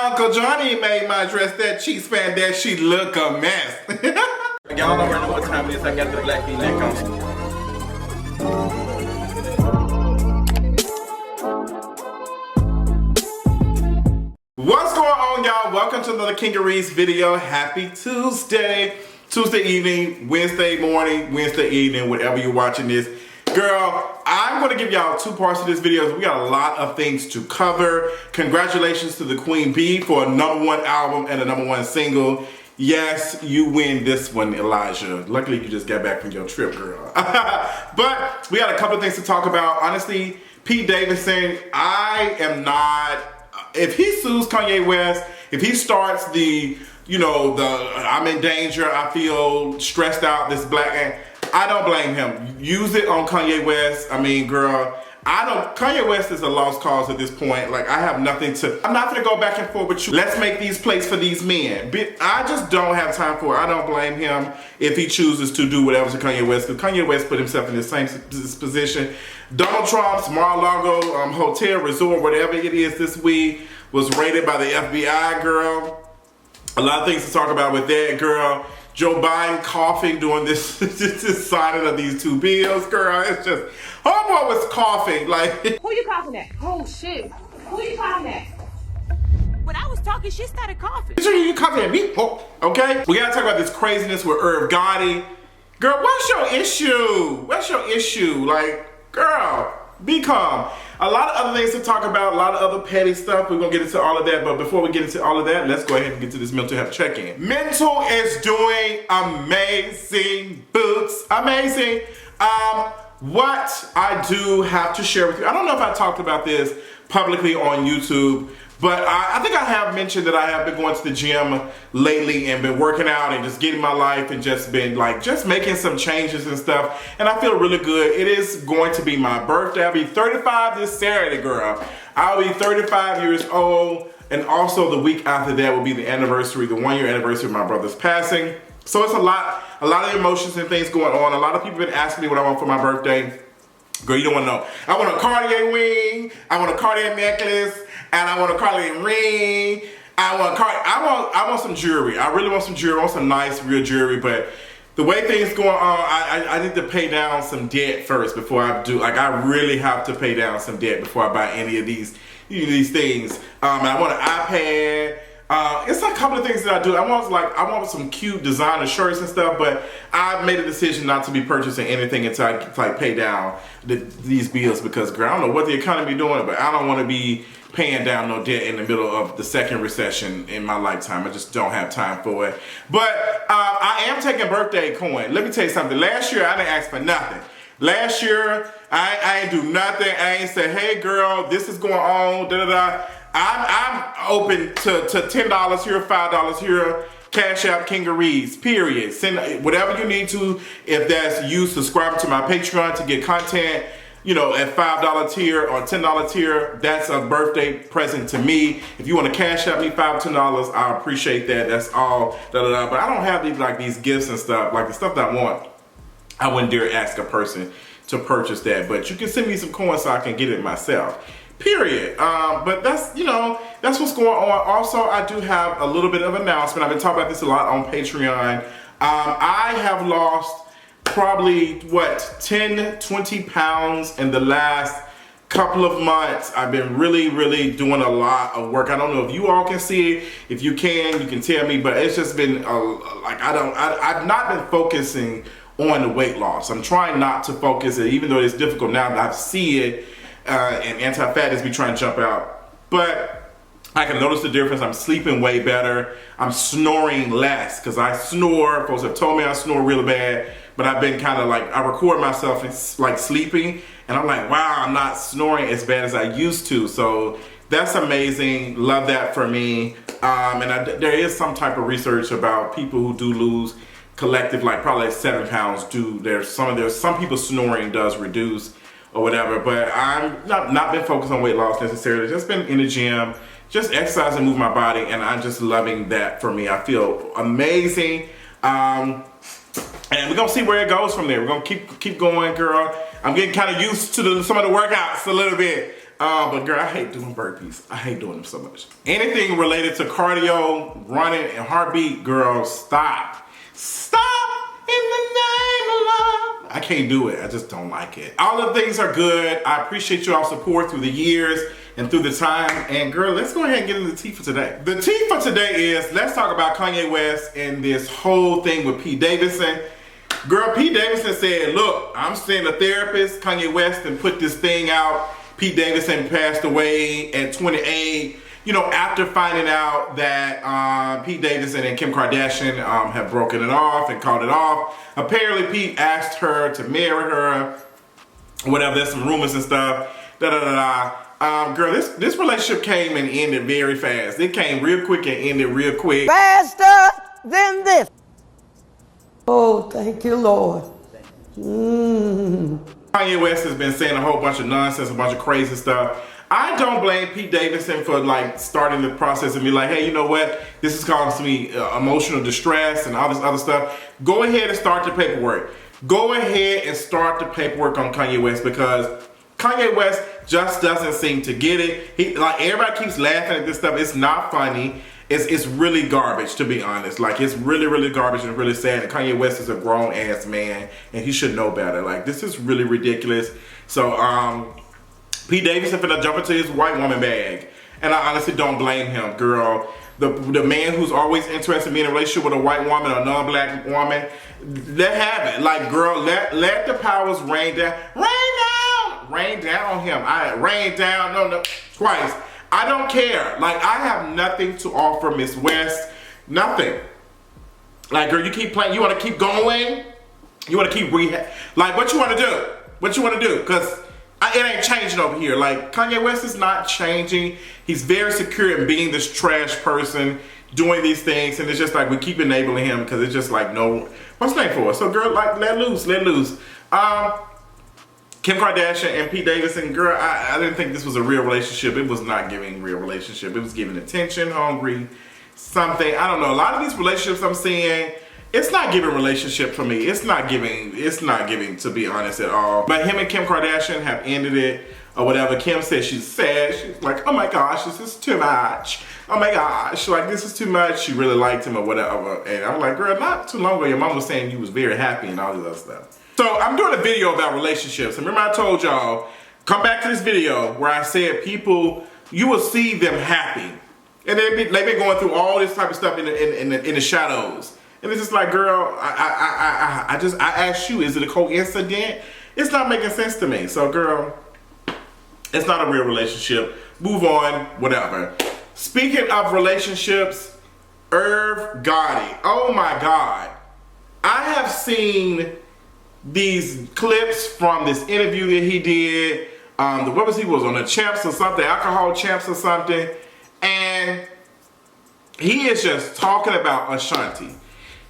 Uncle Johnny made my dress that cheap spandex. She look a mess. Y'all don't know what time it is. I got the black V-neck on. What's going on, y'all? Welcome to another King of Reeds video. Happy Tuesday. Tuesday evening, Wednesday morning, Wednesday evening, whatever you're watching this. Girl, I'm going to give y'all two parts of this video. We got a lot of things to cover. Congratulations to the Queen Bee for a #1 album and a #1 single. Yes, you win this one, Elijah. Luckily, you just got back from your trip, girl. But we got a couple of things to talk about. Honestly, Pete Davidson, I am not... If he sues Kanye West, if he starts the, I'm in danger, I feel stressed out, this black... I don't blame him. Use it on Kanye West. I mean, girl, Kanye West is a lost cause at this point. Like, I have nothing to, I'm not gonna go back and forth with you. Let's make these plays for these men. But I just don't have time for it. I don't blame him if he chooses to do whatever to Kanye West, because Kanye West put himself in the same position. Donald Trump's Mar-A-Largo hotel, resort, whatever it is this week, was raided by the FBI, girl. A lot of things to talk about with that, girl. Joe Biden coughing during this signing of these two bills, girl. It's just, homeboy was coughing like. Who you coughing at? Oh shit. Who you coughing at? When I was talking, she started coughing. You coughing at me? Oh, okay. We gotta talk about this craziness with Irv Gotti. Girl, what's your issue? What's your issue? Like, girl, be calm. A lot of other things to talk about, a lot of other petty stuff. We're gonna get into all of that, but before we get into all of that, let's go ahead and get to this mental health check-in. Mental is doing amazing, boots, amazing. What I do have to share with you, I don't know if I talked about this publicly on YouTube, but I think I have mentioned that I have been going to the gym lately and been working out and just getting my life and just been like, just making some changes and stuff. And I feel really good. It is going to be my birthday. I'll be 35 this Saturday, girl. I'll be 35 years old. And also the week after that will be the anniversary, the 1-year anniversary of my brother's passing. So it's a lot of emotions and things going on. A lot of people have been asking me what I want for my birthday. Girl, you don't want to know. I want a Cartier ring. I want a Cartier necklace. And I want a Cartier ring. I want some jewelry. I really want some jewelry. I want some nice, real jewelry. But the way things going on, I need to pay down some debt first before I do. Like, I really have to pay down some debt before I buy any of these things. And I want an iPad. It's a couple of things that I do. I want some cute designer shirts and stuff, but I made a decision not to be purchasing anything until I pay down these bills, because, girl, I don't know what the economy doing, but I don't want to be paying down no debt in the middle of the second recession in my lifetime. I just don't have time for it. But I am taking birthday coin. Let me tell you something. Last year, I didn't ask for nothing. Last year, I ain't do nothing. I ain't say, hey, girl, this is going on, da-da-da. I'm open to $10 here, $5 here, Cash App King of Reeds, period. Send whatever you need to. If that's you subscribing to my Patreon to get content, at $5 tier or $10 tier, that's a birthday present to me. If you want to Cash App me $5, $10, I appreciate that. That's all, da-da-da. But I don't have these gifts and stuff, like the stuff that I want. I wouldn't dare ask a person to purchase that, but you can send me some coins so I can get it myself. Period. But that's what's going on. Also, I do have a little bit of announcement. I've been talking about this a lot on Patreon. I have lost probably 10-20 pounds in the last couple of months. I've been really doing a lot of work. I don't know if you all can see it. If you can tell me, but it's just been I've not been focusing on the weight loss. I'm trying not to focus it, even though it's difficult now that I see it. And anti-fat be trying to jump out, but I can notice the difference. I'm sleeping way better. I'm snoring less, because I snore. Folks have told me I snore really bad, but I've been kind of I record myself sleeping, and I'm like, wow, I'm not snoring as bad as I used to. So that's amazing. Love that for me. And there is some type of research about people who do lose collective, probably 7 pounds. Some people snoring does reduce or whatever, but I'm not been focused on weight loss necessarily. Just been in the gym, just exercise and move my body, and I'm just loving that for me. I feel amazing. And we're gonna see where it goes from there. We're gonna keep going, girl. I'm getting kind of used to some of the workouts a little bit. But girl, I hate doing burpees. I hate doing them so much. Anything related to cardio, running, and heartbeat, girl, stop. Stop in the name of love. I can't do it. I just don't like it. All the things are good. I appreciate y'all's support through the years and through the time. And girl, let's go ahead and get into the tea for today. The tea for today is, let's talk about Kanye West and this whole thing with Pete Davidson. Girl, Pete Davidson said, look, I'm seeing a therapist. Kanye West and put this thing out. Pete Davidson passed away at 28. You know, after finding out that Pete Davidson and Kim Kardashian have broken it off and called it off. Apparently, Pete asked her to marry her. Whatever, there's some rumors and stuff. Girl, this relationship came and ended very fast. It came real quick and ended real quick. Faster than this. Oh, thank you, Lord. Kanye West has been saying a whole bunch of nonsense, a bunch of crazy stuff. I don't blame Pete Davidson for like starting the process and be like, hey, you know what? This is causing me emotional distress and all this other stuff. Go ahead and start the paperwork. Go ahead and start the paperwork on Kanye West, because Kanye West just doesn't seem to get it. He, like, everybody keeps laughing at this stuff. It's not funny. It's really garbage, to be honest. Like, it's really, really garbage and really sad. And Kanye West is a grown-ass man, and he should know better. Like, this is really ridiculous. So, Pete Davidson finna jump into his white woman bag. And I honestly don't blame him, girl. The man who's always interested in being in a relationship with a white woman or a non-black woman, let have it. Like, girl, let the powers rain down. Rain down on him. Rain down, no, twice. I don't care. Like, I have nothing to offer Miss West. Nothing. Like, girl, you keep playing. You want to keep going? You want to keep rehab? Like, what you want to do? What you want to do? Because it ain't changing over here. Like, Kanye West is not changing. He's very secure in being this trash person, doing these things. And it's just like we keep enabling him because it's just like, no. What's the name for it? So, girl, like, let loose. Kim Kardashian and Pete Davidson, girl, I didn't think this was a real relationship. It was not giving real relationship. It was giving attention, hungry, something. I don't know. A lot of these relationships I'm seeing, it's not giving relationship for me. It's not giving, to be honest, at all. But him and Kim Kardashian have ended it or whatever. Kim said she's sad. She's like, oh my gosh, this is too much. Oh my gosh, like, this is too much. She really liked him or whatever. And I'm like, girl, not too long ago, your mom was saying you was very happy and all this other stuff. So I'm doing a video about relationships. And remember I told y'all, come back to this video where I said people, you will see them happy. And they've been going through all this type of stuff in the shadows. And it's just like, girl, I asked you, is it a coincidence? It's not making sense to me. So, girl, it's not a real relationship. Move on, whatever. Speaking of relationships, Irv Gotti. Oh my God. I have seen these clips from this interview that he did. What was he on the Champs or something, Alcohol Champs or something. And he is just talking about Ashanti.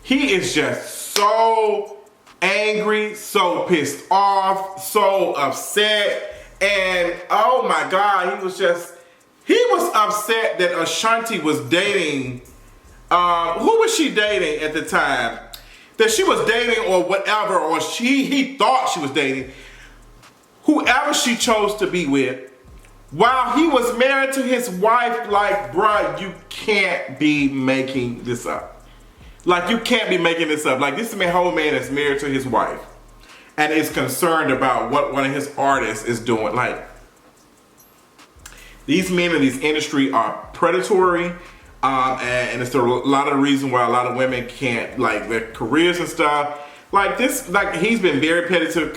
He is just so angry, so pissed off, so upset. And oh my God, he was upset that Ashanti was dating, who was she dating at the time? That she was dating or whatever, or he thought she was dating, whoever she chose to be with, while he was married to his wife. Like, bruh, you can't be making this up. Like, you can't be making this up. Like, this whole man is married to his wife and is concerned about what one of his artists is doing. Like, these men in this industry are predatory. And it's a lot of the reason why a lot of women can't, like, their careers and stuff. Like this, like, he's been very petty to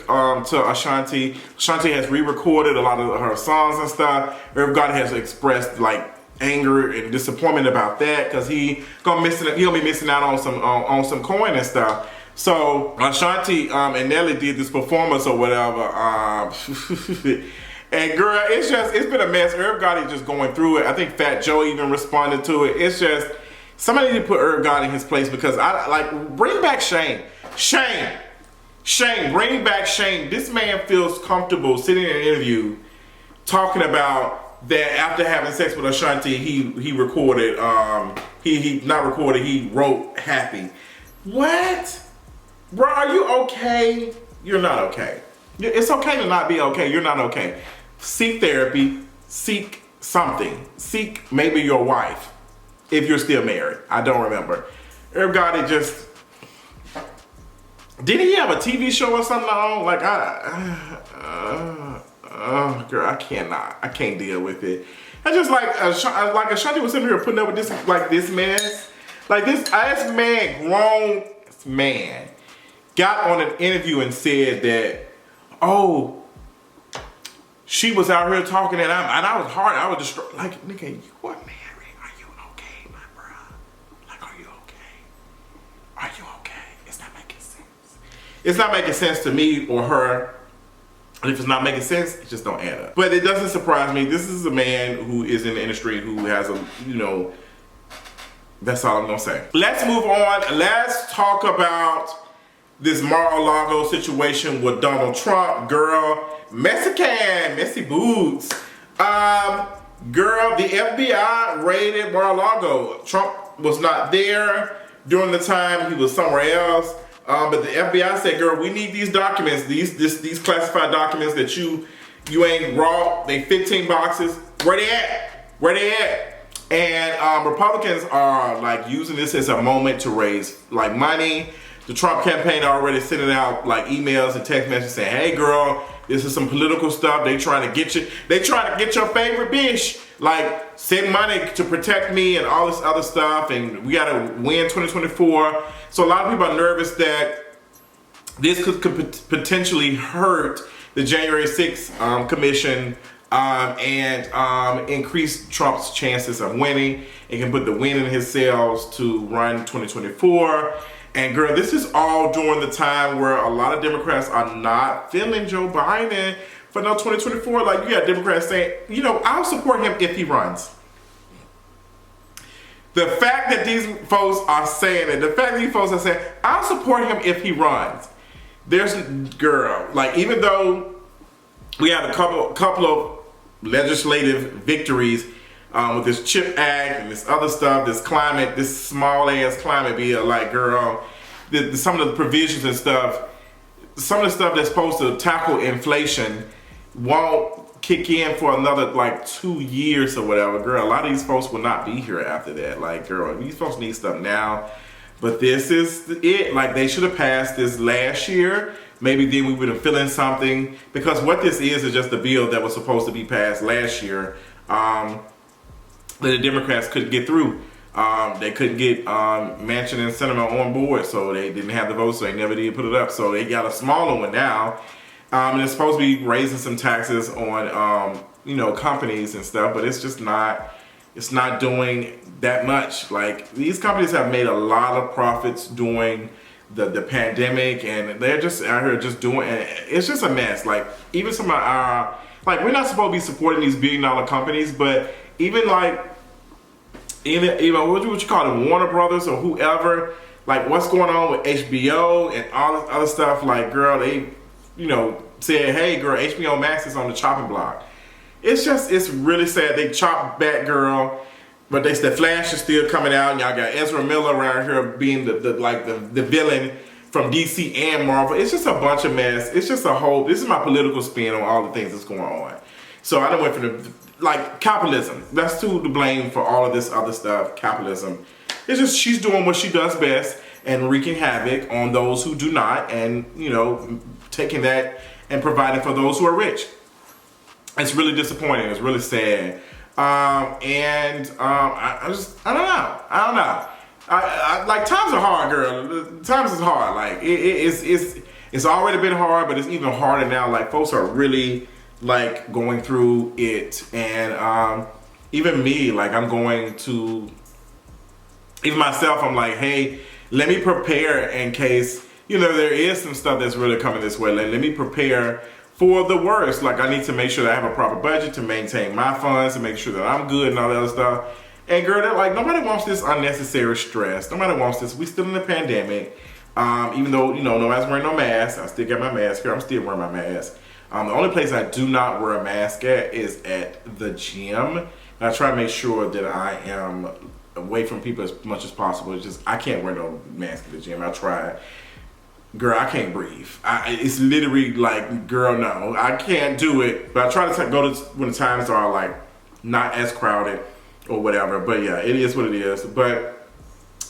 Ashanti. Ashanti has re-recorded a lot of her songs and stuff. Irv Gotti has expressed, like, anger and disappointment about that because he'll be missing out on some coin and stuff. So Ashanti and Nelly did this performance or whatever. And girl, it's been a mess. Irv Gotti just going through it. I think Fat Joe even responded to it. It's just, somebody need to put Irv Gotti in his place, because bring back Shane. Bring back Shane. This man feels comfortable sitting in an interview talking about that after having sex with Ashanti, he recorded, he wrote Happy. What? Bro, are you okay? You're not okay. It's okay to not be okay. You're not okay. seek therapy, seek something. Seek maybe your wife, if you're still married. I don't remember. Irv Gotti just, didn't he have a TV show or something on? Like, girl, I can't deal with it. I just like Ashanti was sitting here putting up with this, like, this mess. Like, this man, grown man, got on an interview and said that, oh, she was out here talking and I was hard, I was distraught. Like, nigga, you were married. Are you okay, my bro? Like, are you okay? Are you okay? It's not making sense. It's not making sense to me or her. And if it's not making sense, it just don't add up. But it doesn't surprise me. This is a man who is in the industry who has a, that's all I'm gonna say. Let's move on. Let's talk about this Mar-A-Largo situation with Donald Trump. Girl, messy boots. Girl, the FBI raided Mar-A-Lago. Trump was not there during the time. He was somewhere else. But the FBI said, girl, we need these documents, these classified documents that you ain't raw. They 15 boxes. Where they at? Where they at? And Republicans are like using this as a moment to raise like money. The Trump campaign already sending out like emails and text messages saying, hey girl, this is some political stuff. They trying to get you. They trying to get your favorite bitch. Like, send money to protect me and all this other stuff. And we got to win 2024. So a lot of people are nervous that this could potentially hurt the January 6th commission and increase Trump's chances of winning. It can put the wind in his sails to run 2024. And girl, this is all during the time where a lot of Democrats are not feeling Joe Biden for no 2024. Like, you got Democrats saying, I'll support him if he runs. The fact that these folks are saying it, the fact that these folks are saying, I'll support him if he runs. There's, girl, like, even though we have a couple of legislative victories with this CHIP Act and this other stuff, this climate, this small ass climate bill, like, girl, some of the provisions and stuff, some of the stuff that's supposed to tackle inflation won't kick in for another like 2 years or whatever. Girl, a lot of these folks will not be here after that. Like, girl, these folks need stuff now. But this is it. Like, they should have passed this last year. Maybe then we would have filled in something. Because what this is just a bill that was supposed to be passed last year that the Democrats couldn't get through. They couldn't get Manchin and Sinema on board, so they didn't have the votes, so they never did put it up. So they got a smaller one now. And it's supposed to be raising some taxes on, companies and stuff, but it's just not, it's not doing that much. Like, these companies have made a lot of profits during the pandemic, and they're just out here just doing, and it's just a mess. Like, even some of our, like, we're not supposed to be supporting these billion-dollar companies, but even like, even what you call it, Warner Brothers or whoever, like, what's going on with HBO and all this other stuff, like, girl, they, said, hey girl, HBO Max is on the chopping block. It's really sad. They chopped Batgirl, but the Flash is still coming out, and y'all got Ezra Miller around here being the villain from DC and Marvel. It's just a bunch of mess. It's just a whole, this is my political spin on all the things that's going on. So I done went for like, capitalism. That's to blame for all of this other stuff, capitalism. It's just, she's doing what she does best and wreaking havoc on those who do not, and, taking that and providing for those who are rich. It's really disappointing. It's really sad. I don't know. Like, times are hard, girl. Times is hard. Like, it's already been hard, but it's even harder now. Like, folks are really, like, going through it. And even me, like, I'm going to, even myself, I'm like, hey, let me prepare in case, there is some stuff that's really coming this way. Like, let me prepare for the worst. Like, I need to make sure that I have a proper budget to maintain my funds, to make sure that I'm good and all that other stuff. And girl, they're like, nobody wants this unnecessary stress. Nobody wants this. We still in the pandemic. Even though, nobody's wearing no mask. I still got my mask here. I'm still wearing my mask. The only place I do not wear a mask at is at the gym. And I try to make sure that I am away from people as much as possible. It's just, I can't wear no mask at the gym. I tried. girl, I can't breathe. It's literally like, girl, no, I can't do it. But I try to go to when the times are like not as crowded or whatever. But yeah, it is what it is. But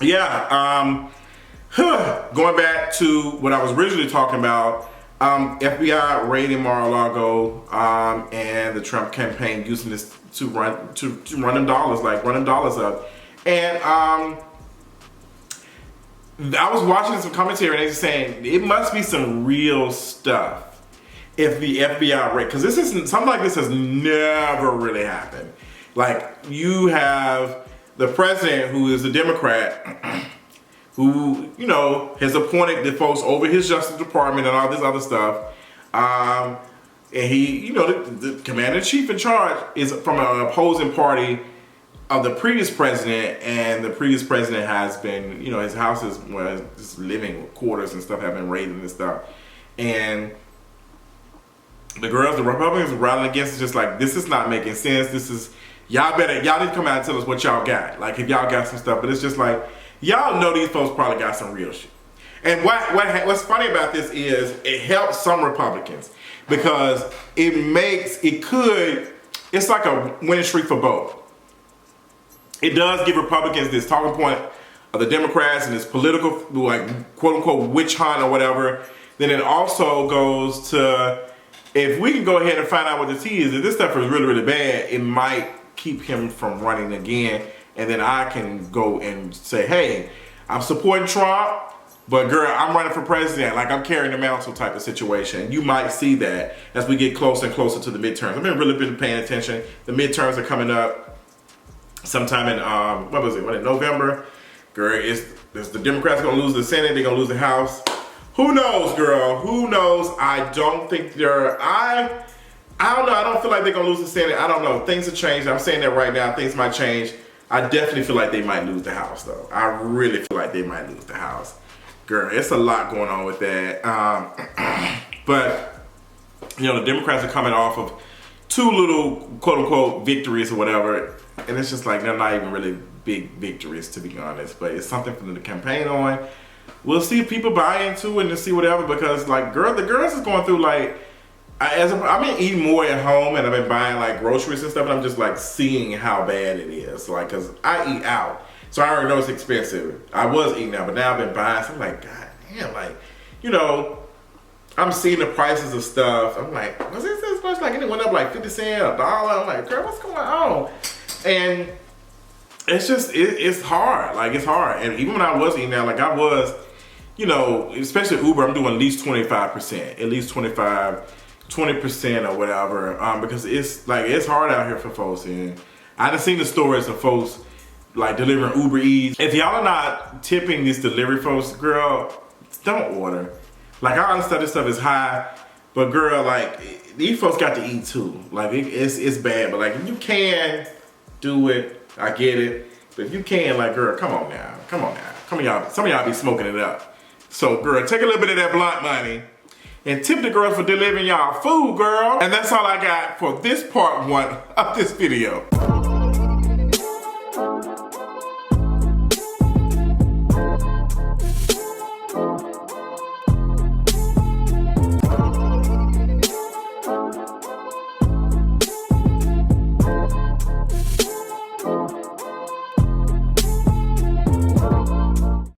yeah, going back to what I was originally talking about, FBI raiding Mar-A-Lago, and the Trump campaign using this to run them dollars, like running dollars up. And I was watching some commentary and they were saying it must be some real stuff if the FBI raid, because this isn't, something like this has never really happened. Like, you have the president, who is a Democrat, who, you know, has appointed the folks over his Justice Department and all this other stuff. And he, you know, the commander-in-chief in charge is from an opposing party of the previous president, and the previous president has been, you know, his houses, well, his living quarters and stuff have been raided and stuff. And the Republicans are rallying against it, just like, this is not making sense. This is, y'all need to come out and tell us what y'all got. Like, if y'all got some stuff, but it's just like, y'all know these folks probably got some real shit. And what's funny about this is it helps some Republicans, because it's like a winning streak for both. It does give Republicans this talking point of the Democrats and this political, like, quote unquote, witch hunt or whatever. Then it also goes to, if we can go ahead and find out what the tea is, if this stuff is really, really bad, it might keep him from running again. And then I can go and say, hey, I'm supporting Trump, but girl, I'm running for president. Like, I'm carrying the mantle type of situation. You might see that as we get closer and closer to the midterms. I've been paying attention. The midterms are coming up sometime in, in November. Girl, is the Democrats gonna lose the Senate? They're gonna lose the House? Who knows, girl? Who knows? I don't think I don't know. I don't feel like they're gonna lose the Senate. I don't know. Things have changed. I'm saying that right now. Things might change. I definitely feel like they might lose the House, though. I really feel like they might lose the House. Girl, it's a lot going on with that. But, you know, the Democrats are coming off of two little, quote-unquote, victories or whatever. And it's just like, they're not even really big victories, to be honest. But it's something for them to campaign on. We'll see if people buy into it and see whatever. Because, like, the girls is going through, like, I've been eating more at home, and I've been buying like groceries and stuff, and I'm just like seeing how bad it is. Like, cause I eat out, so I already know it's expensive. I was eating out, but now I've been buying. So I'm like, God damn, like, you know, I'm seeing the prices of stuff. I'm like, was this this much? Like, it went up like 50 cents, $1. I'm like, girl, what's going on? And it's just, it's hard. Like, it's hard. And even when I was eating out, like I was, you know, especially Uber, I'm doing at least 25%, at least 20% or whatever, because it's like, it's hard out here for folks. And I done seen the stories of folks like delivering Uber Eats. If y'all are not tipping these delivery folks, girl, don't order. Like, I understand this stuff is high, but girl, like, these folks got to eat too. Like, it's bad, but like, if you can do it, I get it. But if you can, like, girl, come on now. Come on now. Some of y'all be smoking it up. So girl, take a little bit of that blunt money and tip the girls for delivering y'all food, girl. And that's all I got for this part 1 of this video.